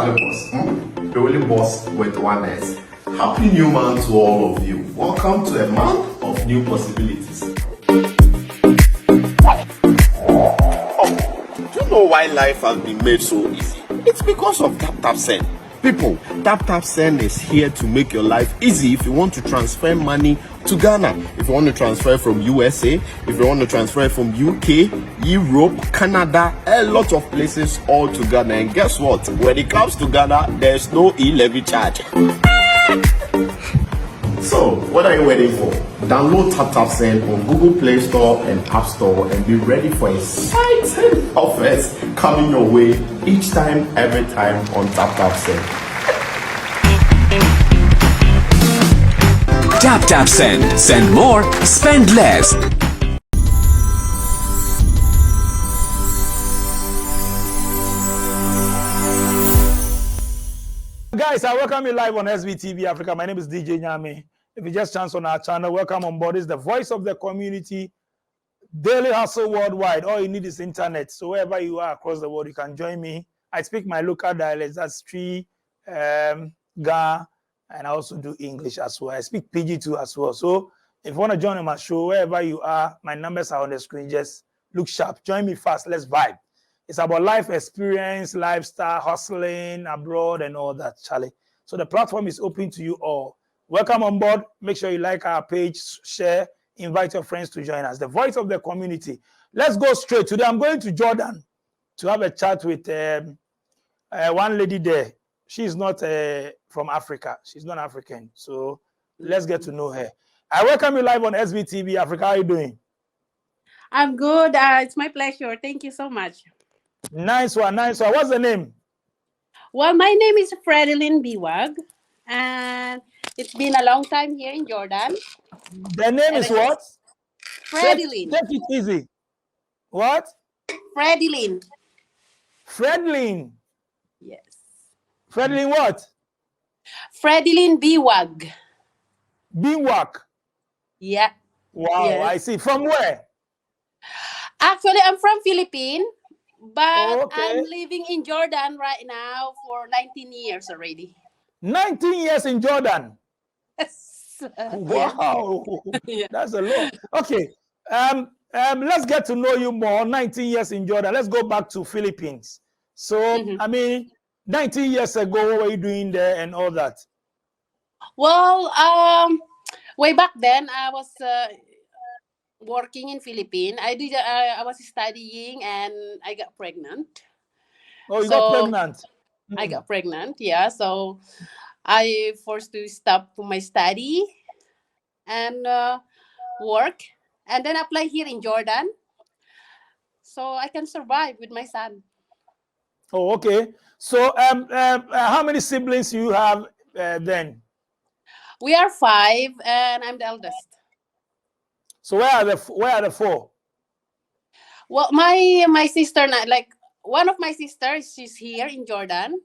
at the boss. The only boss with one S. Happy new month to all of you. Welcome to a month of new possibilities. Do you know why life has been made so easy? It's because of Tap Send. People, Tap Send is here to make your life easy if you want to transfer money to Ghana. If you want to transfer from USA, if you want to transfer from UK, Europe, Canada, a lot of places all to Ghana. And guess what? When it comes to Ghana, there's no e-levy charge. So, what are you waiting for? Download Tap Send on Google Play Store and App Store and be ready for exciting offers coming your way each time, every time on Tap Send. Tap Send. Send more, spend less. Guys, I welcome you live on SBTV Africa. My name is DJ Nyame. If you just chance on our channel, welcome on board. It's the voice of the community, daily hustle worldwide. All you need is internet. So wherever you are across the world, you can join me. I speak my local dialects. That's Tree, Ga, and I also do English as well. I speak PG too as well. So if you want to join on my show, wherever you are, my numbers are on the screen. Just look sharp. Join me fast. Let's vibe. It's about life experience, lifestyle, hustling abroad, and all that, Charlie. So the platform is open to you all. Welcome on board. Make sure you like our page, share, invite your friends to join us. The voice of the community. Let's go straight. Today I'm going to Jordan to have a chat with one lady there. She's not from Africa. She's not African. So let's get to know her. I welcome you live on SBTV Africa. How are you doing? I'm good. It's my pleasure. Thank you so much. Nice one, nice one. What's the name? Well, my name is Fredeline Biwag, and it's been a long time here in Jordan. The name is what? Fredeline. Take it easy. What? Fredeline. Fredeline. Yes. Fredeline what? Fredeline Biwag. Biwak. Yeah. Wow, Yes. I see. From where? Actually, I'm from Philippines, but Okay. I'm living in Jordan right now for 19 years already. 19 years in Jordan. Yes. Wow. Yeah. That's a lot. Okay. Let's get to know you more. 19 years in Jordan. Let's go back to Philippines. So, I mean, 19 years ago, what were you doing there and all that? Well, way back then, I was working in Philippines. I was studying and I got pregnant. Oh, you got pregnant? I got pregnant, yeah. So I forced to stop my study and work, and then apply here in Jordan, so I can survive with my son. Oh, okay. So, how many siblings you have then? We are 5, and I'm the eldest. So, where are the 4? Well, my sister, like one of my sisters, she's here in Jordan.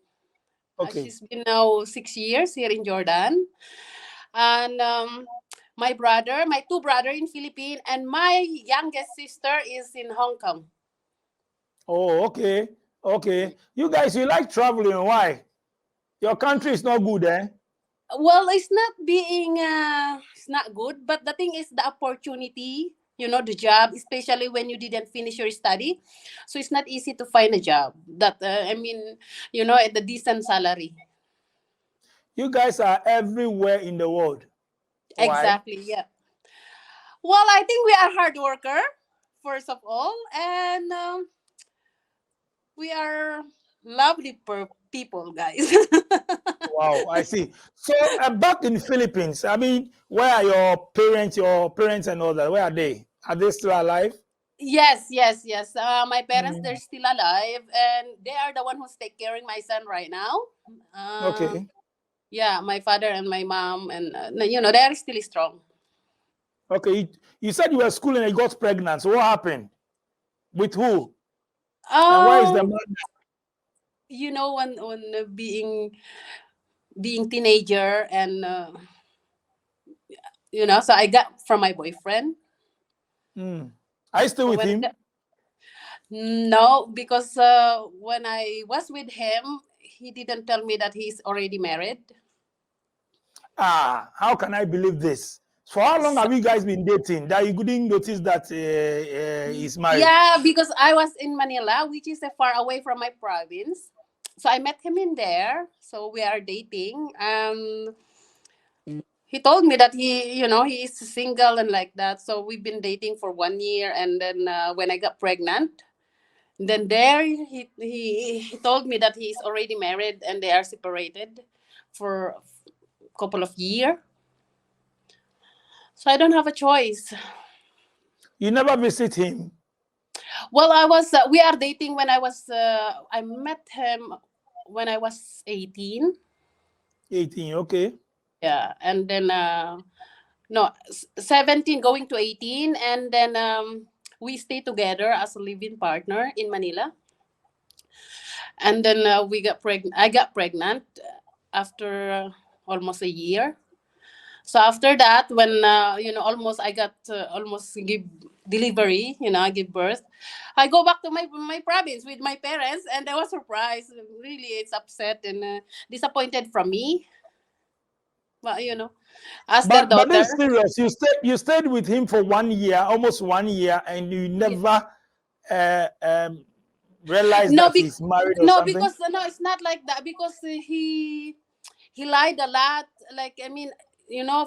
Okay. She's been now 6 years here in Jordan, and my 2 brother in Philippines, and my youngest sister is in Hong Kong. Oh, okay. Okay. You guys, you like traveling. Why? Your country is not good, eh? Well, it's not good, but the thing is the opportunity, the job, especially when you didn't finish your study. So it's not easy to find a job that, at the decent salary. You guys are everywhere in the world. Why? Exactly, yeah. Well, I think we are hard worker, first of all, and we are lovely people, guys. Wow, I see. So back in the Philippines, I mean, where are your parents and all that? Where are they? Are they still alive? Yes. My parents, they're still alive, and they are the one who's taking care of my son right now. Okay. Yeah, my father and my mom, and they are still strong. Okay. You said you were schooling and you got pregnant. So what happened? With who? And where is the man? When being teenager, and so I got from my boyfriend. Are you still with him? No, because when I was with him, he didn't tell me that he's already married. How can I believe this? For how long have you guys been dating that you couldn't notice that he's married? Yeah, because I was in Manila, which is far away from my province. So I met him in there. So we are dating. He told me that he is single and like that. So we've been dating for 1 year, and then when I got pregnant, then there he told me that he's already married and they are separated for a couple of years. So I don't have a choice. You never visit him. Well, we are dating when I met him when I was 18. 18, okay. Yeah, and then no, 17 going to 18, and then we stay together as a living partner in Manila. And then we got pregnant. I got pregnant after almost a year. So after that, when almost I got almost give delivery, I give birth, I go back to my province with my parents, and I was surprised. Really, it's upset and disappointed from me. But as their But daughter. this is serious. You stayed with him for 1 year, almost 1 year, and you never realized No, that he's married or no, something. because no, it's not like that. Because he lied a lot. Like, I mean,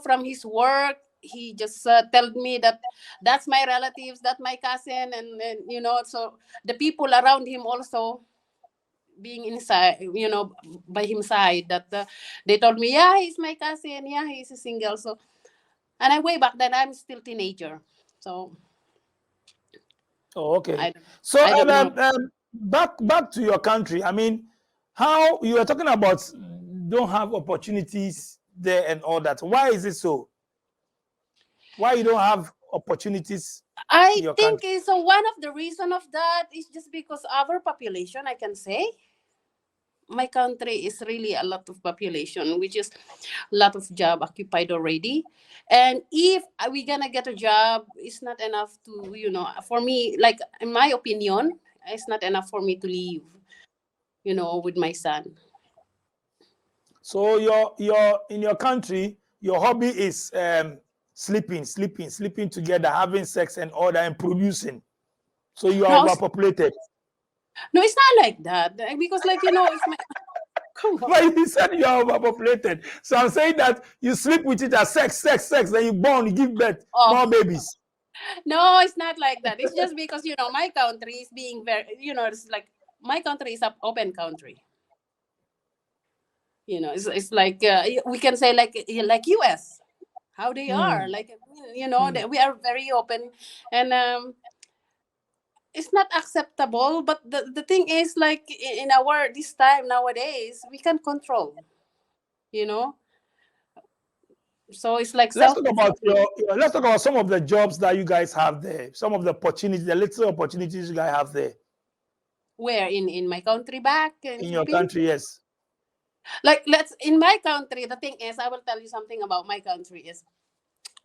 from his work, he just told me that that's my relatives, that's my cousin, and so the people around him also being inside, by his side, that they told me, yeah, he's my cousin, yeah, he's a single. So, and I way back then I'm still teenager, so Oh, okay. I So I don't know. back to your country. I mean, how you were talking about don't have opportunities there and all that. Why is it so? Why you don't have opportunities in I your think country? is one of the reason of that is just because our population, I can say. My country is really a lot of population, which is a lot of job occupied already. And if we gonna get a job, it's not enough to, for me, like in my opinion, it's not enough for me to live, with my son. So your in your country, your hobby is sleeping together, having sex and all that, and producing. So you are No, overpopulated. no, it's not like that. Because, like, it's my. Come on. But you said you are overpopulated. So I'm saying that you sleep with it as sex, then you born, you give birth, Oh, more babies. no, it's not like that. It's just because, my country is being very, it's like my country is an open country. It's like we can say like US, how they are, like, that we are very open, and it's not acceptable. But the thing is, like, in our this time nowadays, we can control, you know. So it's like Let's self talk about let's talk about some of the jobs that you guys have there, some of the opportunities, the little opportunities you guys have there where in my country back in in your Philippines. country. Yes. Like, let's in my country, the thing is, I will tell you something about my country is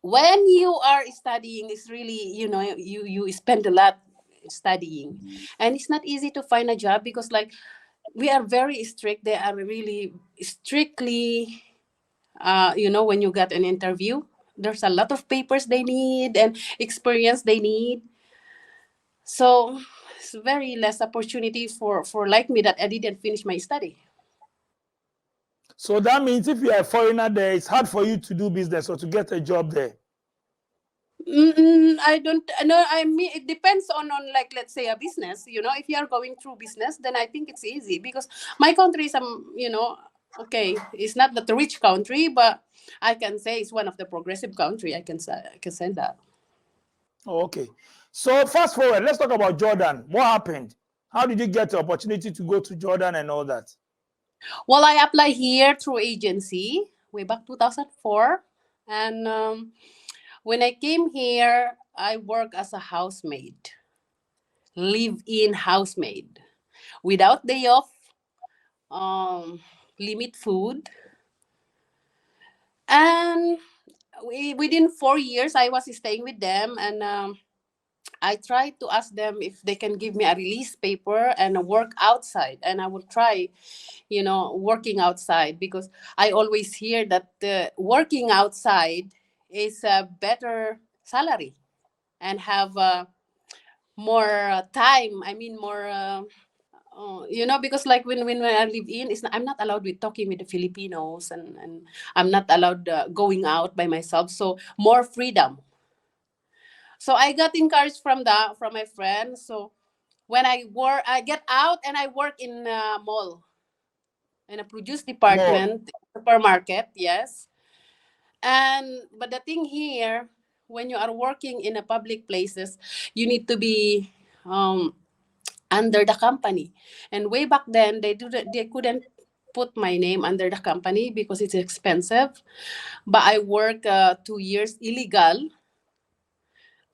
when you are studying, it's really, you spend a lot studying, and it's not easy to find a job because, like, we are very strict. They are really strictly, when you get an interview, there's a lot of papers they need and experience they need. So it's very less opportunity for like me that I didn't finish my study. So that means if you are a foreigner there, it's hard for you to do business or to get a job there. I don't know. I mean, it depends on like, let's say, a business. If you are going through business, then I think it's easy because my country is okay, it's not the rich country, but I can say it's one of the progressive country. I can say that. Oh, okay. So fast forward, let's talk about Jordan. What happened? How did you get the opportunity to go to Jordan and all that? Well, I applied here through agency way back 2004, and when I came here, I work as a housemaid, live-in housemaid, without day off, limit food, and within 4 years, I was staying with them, and I try to ask them if they can give me a release paper and a work outside, and I will try, working outside, because I always hear that working outside is a better salary and have more time. I mean, more. Because like when I live in, I'm not allowed with talking with the Filipinos, and I'm not allowed going out by myself. So more freedom. So I got encouraged from my friends. So when I work, I get out and I work in a mall, in a produce More. department, supermarket. Yes, and but the thing here, when you are working in a public places, you need to be under the company. And way back then, they couldn't put my name under the company because it's expensive. But I work 2 years illegal.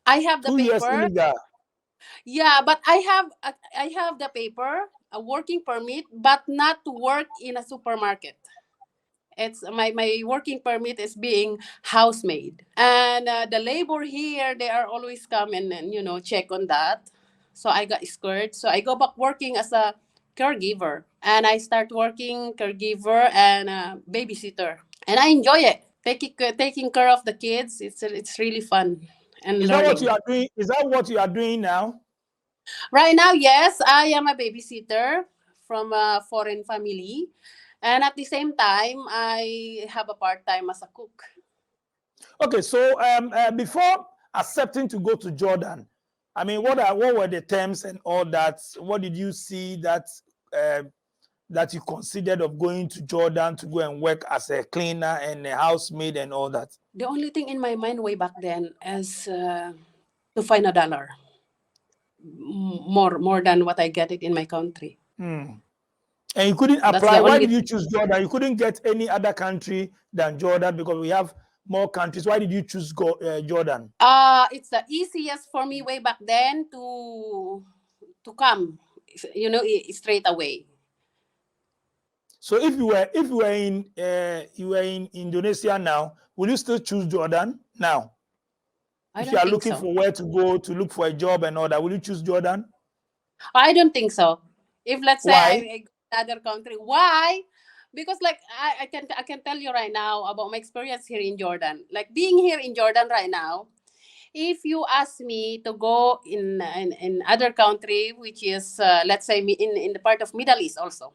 I have the 2 years paper. illegal. Yeah, but I have the paper, a working permit, but not to work in a supermarket. It's my working permit is being housemaid, and the labor here, they are always come and check on that. So I got scared. So I go back working as a caregiver, and I start working caregiver and babysitter, and I enjoy it. Taking care of the kids. It's really fun and Is that what you learning. are doing? Is that what you are doing now? Right now, yes, I am a babysitter from a foreign family. And at the same time, I have a part time as a cook. Okay, so before accepting to go to Jordan, I mean, what were the terms and all that? What did you see uh, that you considered of going to Jordan to go and work as a cleaner and a housemaid and all that? The only thing in my mind way back then is to find $1 more than what I get it in my country. And you couldn't That's the apply. Why only. did you choose Jordan? You couldn't get any other country than Jordan because we have more countries. Why did you choose Jordan? It's the easiest for me way back then to come, straight away. So if you were in Indonesia now, will you still choose Jordan now? I If you don't are think looking so. for where to go to look for a job and all that, will you choose Jordan? I don't think so. If let's say Why? I go to another country, why? Because like I can tell you right now about my experience here in Jordan. Like being here in Jordan right now, if you ask me to go in other country, which is let's say in the part of Middle East also,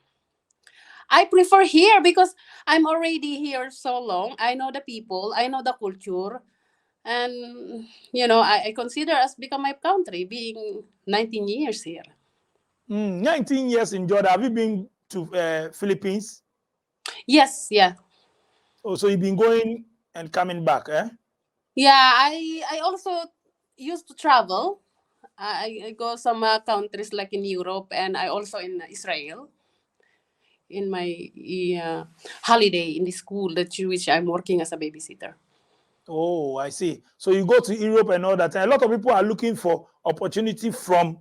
I prefer here because I'm already here so long. I know the people, I know the culture, and I consider us become my country, being 19 years here. 19 years in Jordan. Have you been to Philippines? Yes, yeah. Oh, so you've been going and coming back, eh? Yeah, I also used to travel. I go some countries like in Europe, and I also in Israel in my holiday in the school which I'm working as a babysitter. Oh, I see. So you go to Europe and all that. And a lot of people are looking for opportunity from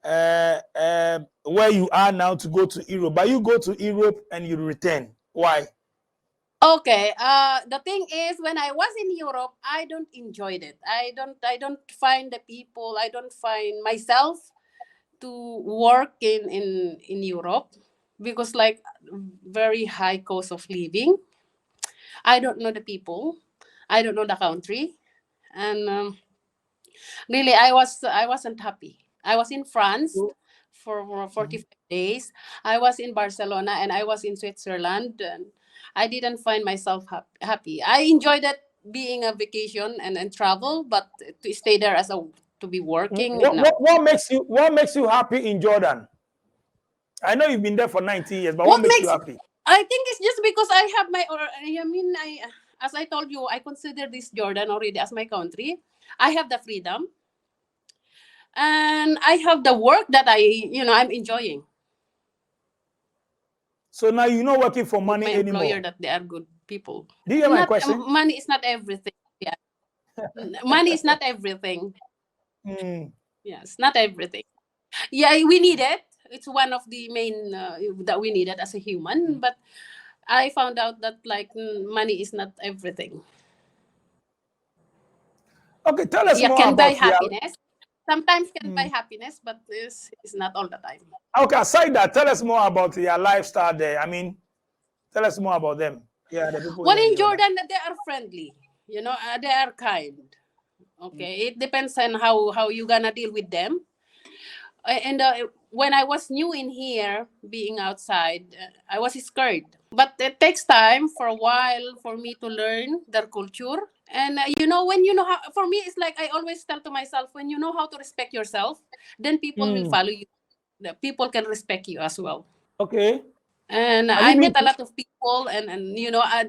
where you are now to go to Europe. But you go to Europe and you return. Why? Okay. The thing is, when I was in Europe, I don't enjoy it. I don't find the people. I don't find myself to work in Europe because like very high cost of living. I don't know the people. I don't know the country, and really, I wasn't happy. I was in France for 45 days. I was in Barcelona and I was in Switzerland, and I didn't find myself happy. I enjoyed that being a vacation and travel, but to stay there to be working, no. What makes you happy in Jordan? I know you've been there for 19 years, but what What makes you makes happy? I think it's just because I have I mean, as I told you, I consider this Jordan already as my country. I have the freedom, and I have the work that I'm enjoying So now you're not working for with money my employer, anymore. that they are good people. Do you hear my Not question? money is not everything. Yeah, money is not everything. Mm. Yes, not everything. Yeah, we need it. It's one of the main that we need it as a human. But I found out that like money is not everything. Okay, tell us Yeah, more can buy about happiness. sometimes can buy happiness, but it's not all the time. Okay, aside that, tell us more about your lifestyle there. I mean, tell us more about them. Yeah, the people Well, here in in Jordan. Jordan, they are friendly. They are kind. Okay, it depends on how you gonna deal with them. And when I was new in here, being outside, I was scared. But it takes time for a while for me to learn their culture. And when you know how, for me, it's like I always tell to myself, when you know how to respect yourself, then people will follow you. The people can respect you as well. Okay. And Have you I been met a to, lot of people, and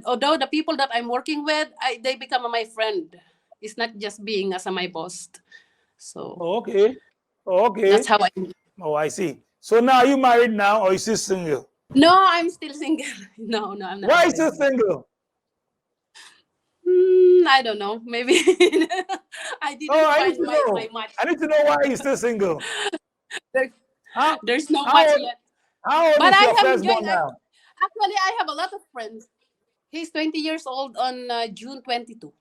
although the people that I'm working with, they become my friend. It's not just being as my boss. So oh, okay. Oh, that's okay. how I. Oh, I see. So now are you married now or is you single? No, I'm still single. No, no, I'm not Why is married. you single? I don't know. Maybe I Oh, didn't I need find to my know. match. I need to know why you're still single. There, How there's no how match old, yet. how old But is I your have enjoyed. firstborn now? Actually, I have a lot of friends. He's 20 years old on June 22.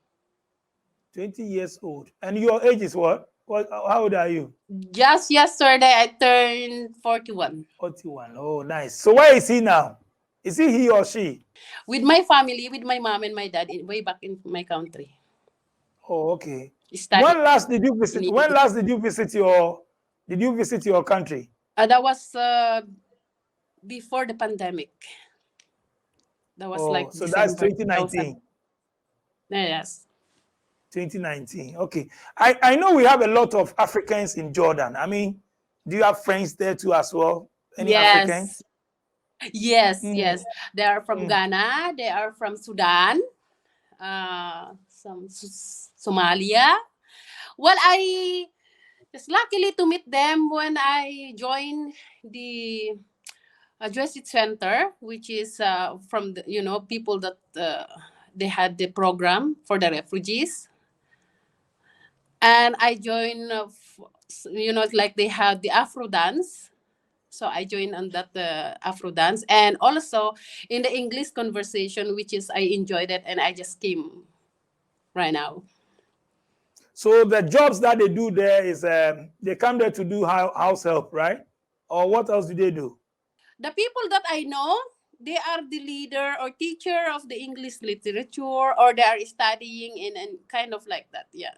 20 years old. And your age is what? How old are you? Just yesterday, I turned 41. 41. Oh, nice. So where is he now? Is he or she? With my family, with my mom and my dad, way back in my country. Oh, okay. Studying in When Italy. last did you visit your country? That was before the pandemic. That was Oh, like so that's December 2000. 2019. Yes. 2019. Okay. I know we have a lot of Africans in Jordan. I mean, do you have friends there too as well? Any Yes. Africans? Yes, Mm, yes. They are from mm. Ghana. They are from Sudan. Some Somalia. Well, I just luckily to meet them when I joined the Justice Center, which is from the people that they had the program for the refugees, and I joined. Like they had the Afro dance. So I joined on that Afro dance, and also in the English conversation, which is I enjoyed it, and I just came right now. So the jobs that they do there is they come there to do house help, right? Or what else do they do? The people that I know, they are the leader or teacher of the English literature, or they are studying in kind of like that. Yeah,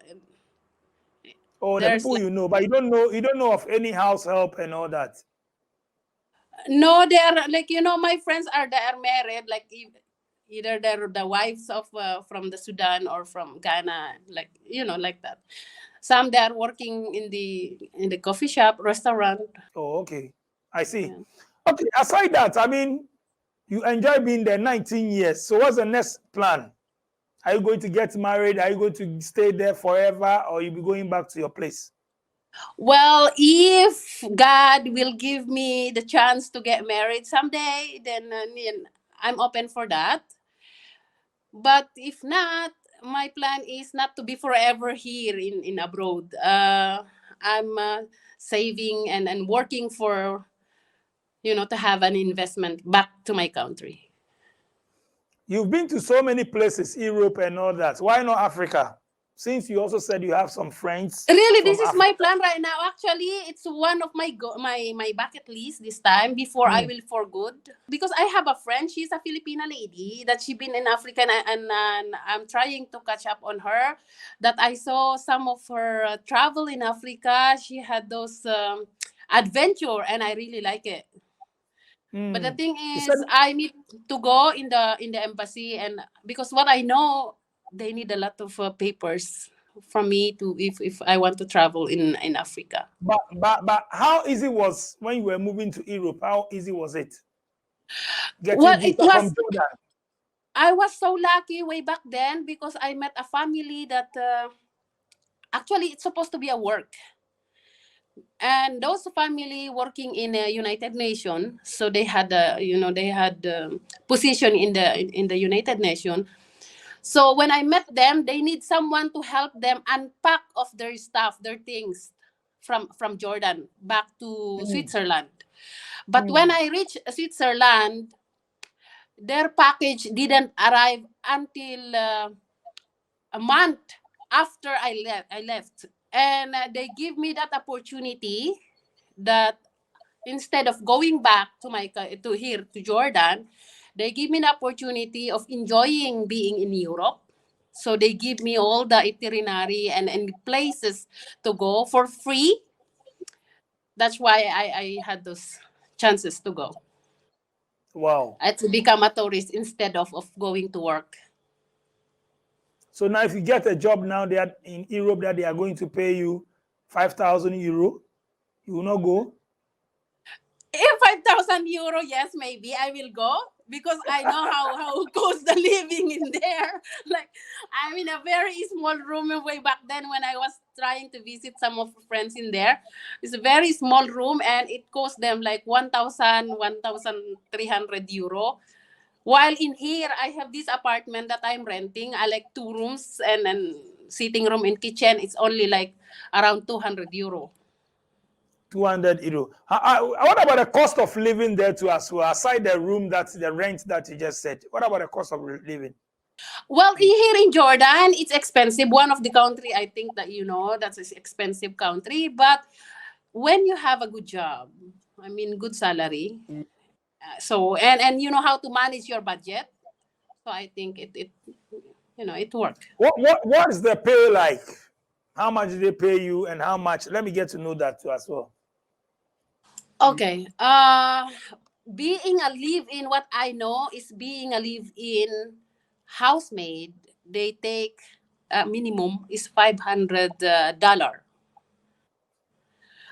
Or the there's people like you know, but you don't know of any house help and all that. no, they are like my friends they are married, like either they're the wives of from the Sudan or from Ghana, like like that. Some they are working in the coffee shop, restaurant. Oh, okay. I see. Yeah. Okay, aside that, I mean, you enjoy being there 19 years. So what's the next plan? Are you going to get married? Are you going to stay there forever or you be going back to your place? Well, if God will give me the chance to get married someday, then I'm open for that. But if not, my plan is not to be forever here in abroad. I'm saving and working for to have an investment back to my country. You've been to so many places, Europe and all that. Why not Africa? Since you also said you have some friends Really, from this is my Africa. plan right now. Actually, it's one of my bucket list this time before I Mm. will for good. Because I have a friend, she's a Filipina lady that she been in Africa, and I'm trying to catch up on her. That I saw some of her travel in Africa. She had those adventure, and I really like it. But the Mm. thing You said, is, I need to go in the embassy, and because what I know, they need a lot of papers for me to if I want to travel in Africa. but how easy was when you were moving to Europe? How easy was it Well, getting it visa from was. Jordan? I was so lucky way back then because I met a family that actually it's supposed to be a work, and those family working in a United Nation, so they had position in the United Nation. So when I met them, they need someone to help them unpack of their stuff, their things from Jordan back to Mm. Switzerland. But when Mm. I reached Switzerland, their package didn't arrive until a month after I left. And they give me that opportunity that instead of going back to to here to Jordan, they give me the opportunity of enjoying being in Europe. So they give me all the itinerary and places to go for free. That's why I had those chances to go. Wow. To become a tourist instead of going to work. So now, if you get a job now that in Europe that they are going to pay you 5,000 euro, you will not go. If 5,000 euro, yes, maybe I will go because I know how goes the living in there. Like, I'm in a very small room way back then when I was trying to visit some of friends in there. It's a very small room and it cost them like 1,300 euro. While in here, I have this apartment that I'm renting. I like 2 rooms and sitting room and kitchen. It's only like around 200 euro. 200 euro. What about the cost of living there too as well? Aside the room, that's the rent that you just said. What about the cost of living? Well, here in Jordan, it's expensive. One of the country I think that that's an expensive country. But when you have a good job, I mean good salary, so and you know how to manage your budget, so I think it worked. What is the pay like? How much do they pay you and how much? Let me get to know that too as well. Okay. Being a live-in, what I know is being a live-in housemaid, they take minimum is $500. But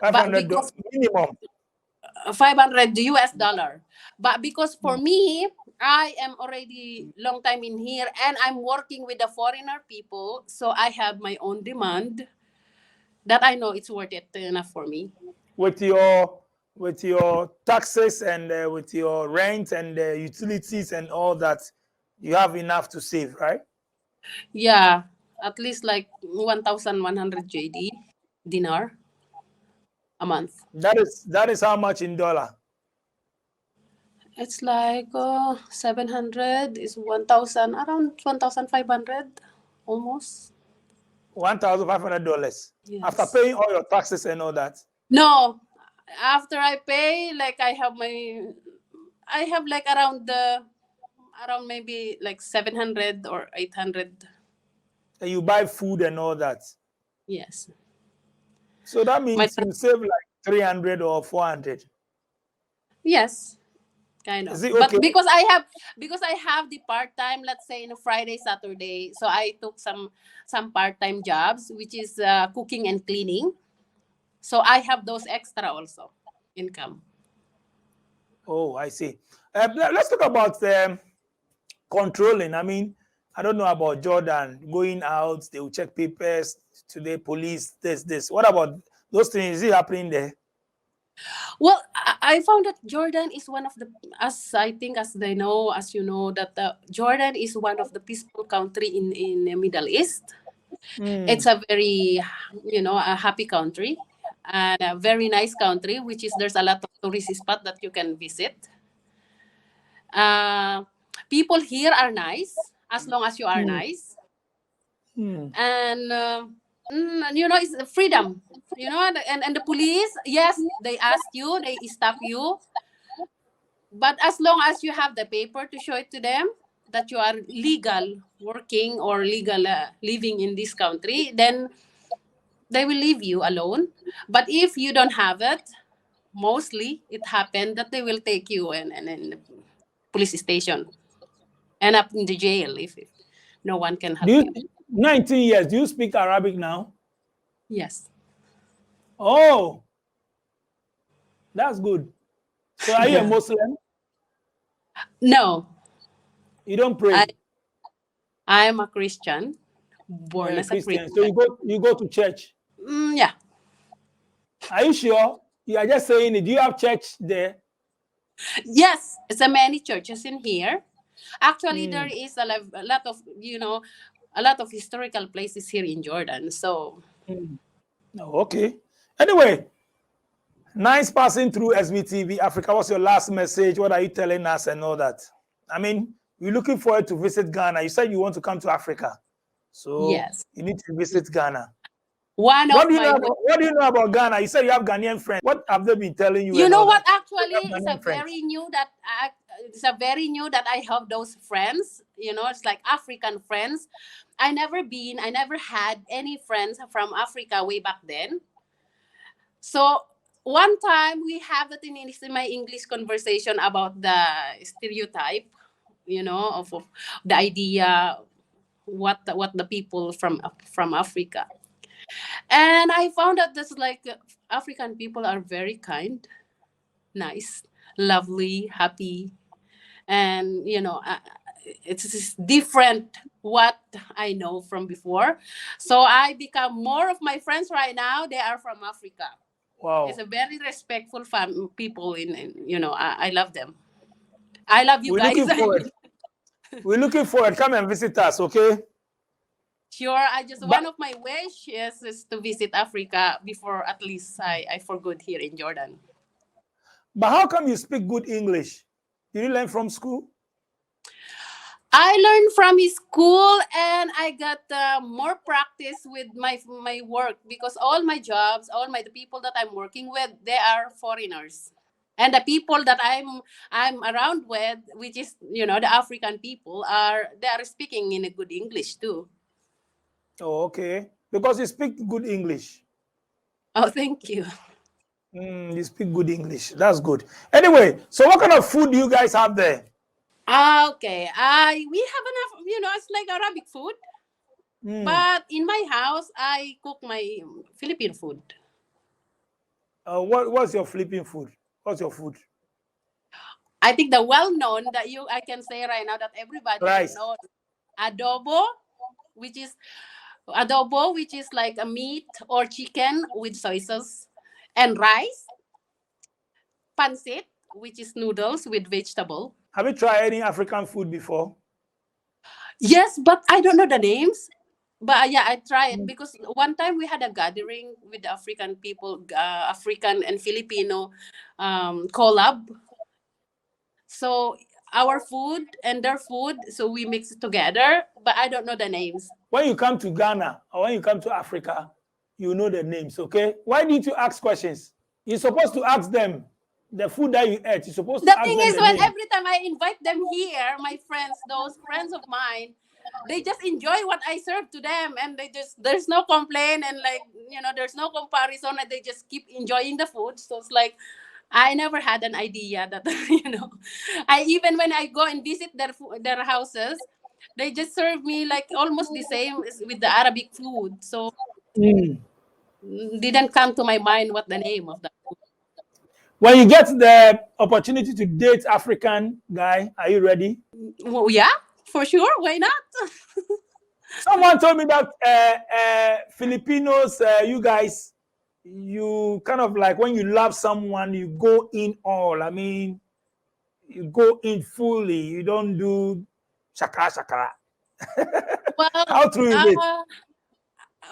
$500 because minimum. 500 US dollar. But because for me, I am already long time in here and I'm working with the foreigner people, so I have my own demand that I know it's worth it enough for me. With your taxes and with your rent and utilities and all that, you have enough to save, right? Yeah, at least like 1,100 JD dinar a month. That is how much in dollar? It's like 700 is 1,000, around 1,500 almost. $1,500 after Yes. paying all your taxes and all that. No, after I pay, like I have like around maybe like 700 or 800. And you buy food and all that. Yes. So that My means you save like 300 or 400. yes, kind of. Is it But okay? because I have the part time, let's say in a Friday, Saturday, so I took some part time jobs, which is cooking and cleaning. So I have those extra also income. Oh, I see. Let's talk about controlling. I mean, I don't know about Jordan going out. They will check papers today. Police, this. What about those things? Is it happening there? Well, I found that Jordan is one of the, as I think, as they know, as you know, that Jordan is one of the peaceful country in the Middle East. It's a very, a happy country and a very nice country, which is there's a lot of tourist spot that you can visit. People here are nice as long as you are nice, and it's freedom. And the police, yes, they ask you, they stop you, but as long as you have the paper to show it to them that you are legal working or legal living in this country, then they will leave you alone. But if you don't have it, mostly it happened that they will take you and in the police station, end up in the jail if no one can help you. 19 years. Do you speak Arabic now? Yes. Oh, that's good. So are you a Muslim? No, You don't pray? I am a Christian, born as a Christian. Christian. So you go to church. Yeah. Are you sure? You are just saying it. Do you have church there? Yes, it's a many churches in here. Actually, there is a lot of a lot of historical places here in Jordan. So. Okay. Anyway, nice passing through SBTV Africa. What's your last message? What are you telling us and all that? I mean, we're looking forward to visit Ghana. You said you want to come to Africa. So Yes. you need to visit Ghana. One What of do you know my about, what do you know about Ghana? You said you have Ghanaian friends. What have they been telling you You and know all what? that? You Actually, have Ghanaian friends. it's a very new that I have those friends. It's like African friends. I never had any friends from Africa way back then. So one time we have that in my English conversation about the stereotype, of the idea what the people from Africa, and I found out that's like African people are very kind, nice, lovely, happy, and it's just different what I know from before. So I become more of my friends right now. They are from Africa. It's Wow. a very respectful people. I love them. I love you We're guys. looking forward. We're looking forward. Come and visit us, okay? Sure. I just But one of my wishes is to visit Africa before at least I for good here in Jordan. how come you speak good English? Did you learn from school? I learned from his school, and I got more practice with my work, because all my jobs, the people that I'm working with, they are foreigners, and the people that I'm around with, which is the African people, they are speaking in a good English too. Oh, okay. Because you speak good English. Oh, thank you. You speak good English. That's good. Anyway, so what kind of food do you guys have there? Okay, we have enough. It's like Arabic food, Mm. but in my house I cook my Philippine food. What's your Philippine food? What's your food? I think the well-known that I can say right now that everybody will Rice. know, adobo, which is like a meat or chicken with soy sauce, and rice, pancit, which is noodles with vegetable. Have you tried any African food before? Yes, but I don't know the names. But yeah, I tried because one time we had a gathering with the African people, African and Filipino collab. So our food and their food, so we mix it together, but I don't know the names. When you come to Ghana or when you come to Africa, you know the names, okay? Why need you ask questions? You're supposed to ask them the food that you ate. You're supposed The to ask thing them is, the when name. every time I invite them here, my friends, those friends of mine, they just enjoy what I serve to them, and there's no complaint, and like there's no comparison, and they just keep enjoying the food. So it's like I never had an idea that I even when I go and visit their houses, they just serve me like almost the same as with the Arabic food. So didn't come to my mind what the name of that food. When you get the opportunity to date African guy, are you ready? Well, yeah, for sure. Why not? Someone told me that Filipinos, you guys, you kind of like when you love someone, you go in all. I mean, you go in fully. You don't do shakara shakara. Well, How true is it?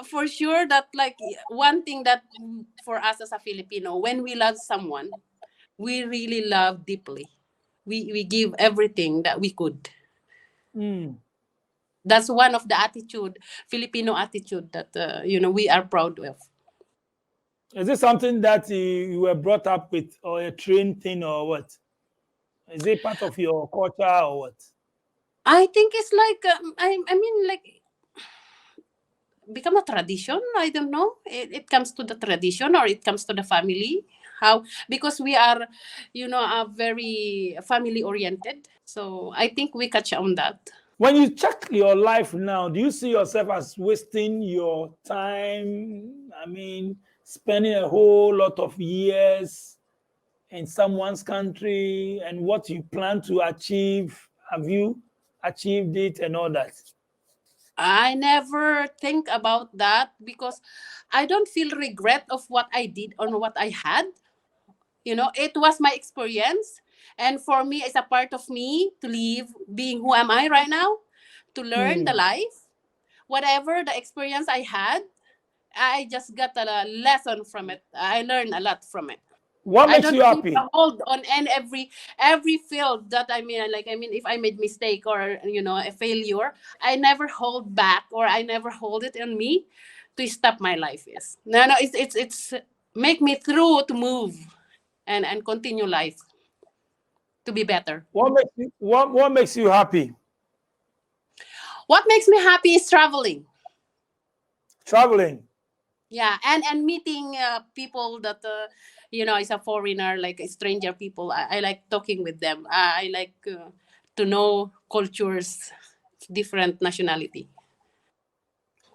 for sure that like one thing that for us as a Filipino, when we love someone, we really love deeply. We give everything that we could. That's one of the Filipino attitude that we are proud of. Is this something that you were brought up with, or a trained thing, or what? Is it part of your culture, or what? I think it's like I mean like become a tradition. I don't know. It comes to the tradition, or it comes to the family. How because we are, are very family oriented. So I think we catch on that. When you check your life now, do you see yourself as wasting your time? I mean, spending a whole lot of years in someone's country and what you plan to achieve. Have you achieved it and all that? I never think about that because I don't feel regret of what I did or what I had. It was my experience. And for me, it's a part of me to live being who am I right now, to learn the life. Whatever the experience I had, I just got a lesson from it. I learned a lot from it. What I makes don't you keep a happy? hold on and every field that if I made mistake or a failure, I never hold back or I never hold it on me to stop my life is. No, it's make me through to move and continue life to be better. What makes you happy? What makes me happy is traveling. Traveling. Yeah, and meeting people that is a foreigner, like stranger people. I like talking with them. I like to know cultures, different nationality.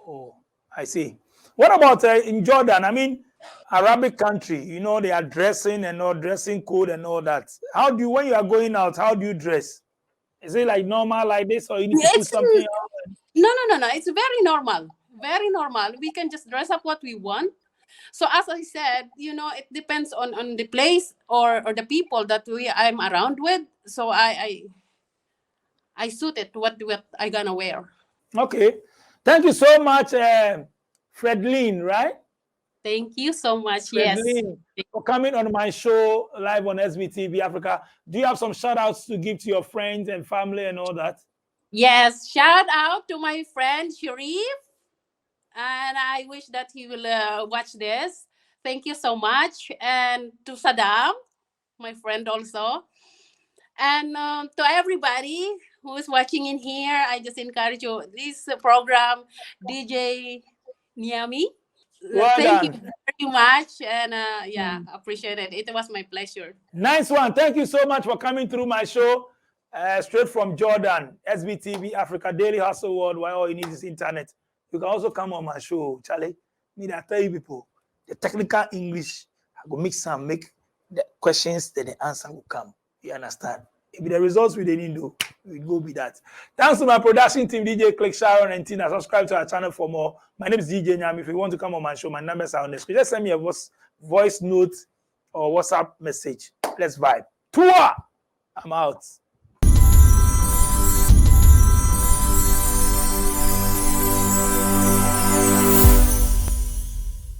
Oh, I see. What about in Jordan? I mean, Arabic country. You know, they are dressing and all dressing code and all that. How do you, when you are going out, how do you dress? Is it like normal like this, or you need to put It's something on? no. It's very normal. Very normal. We can just dress up what we want. So as I said, it depends on the place or the people that I'm around with. So I suit it what I gonna wear. Okay. Thank you so much, Fredlin, right? Thank you so much. Yes. Fredlin, for coming on my show live on SBTV Africa. Do you have some shout outs to give to your friends and family and all that? Yes. Shout out to my friend Sharif. And I wish that he will watch this. Thank you so much. And to Saddam, my friend also. And to everybody who is watching in here, I just encourage you. This program, DJ Niami. Well Thank you done. very much. And yeah, appreciate it. It was my pleasure. Nice one. Thank you so much for coming through my show. Straight from Jordan, SBTV Africa, Daily Hustle Worldwide. All you need is internet. You can also come on my show, Charlie. Need I tell you people, the technical English, I go mix and make the questions, then the answer will come. You understand? If the results we didn't do, we go be that. Thanks to my production team, DJ Click, Sharon, and Tina. Subscribe to our channel for more. My name is DJ Nyam. If you want to come on my show, my numbers are on the screen. Just send me a voice note or WhatsApp message. Let's vibe. Tour! I'm out.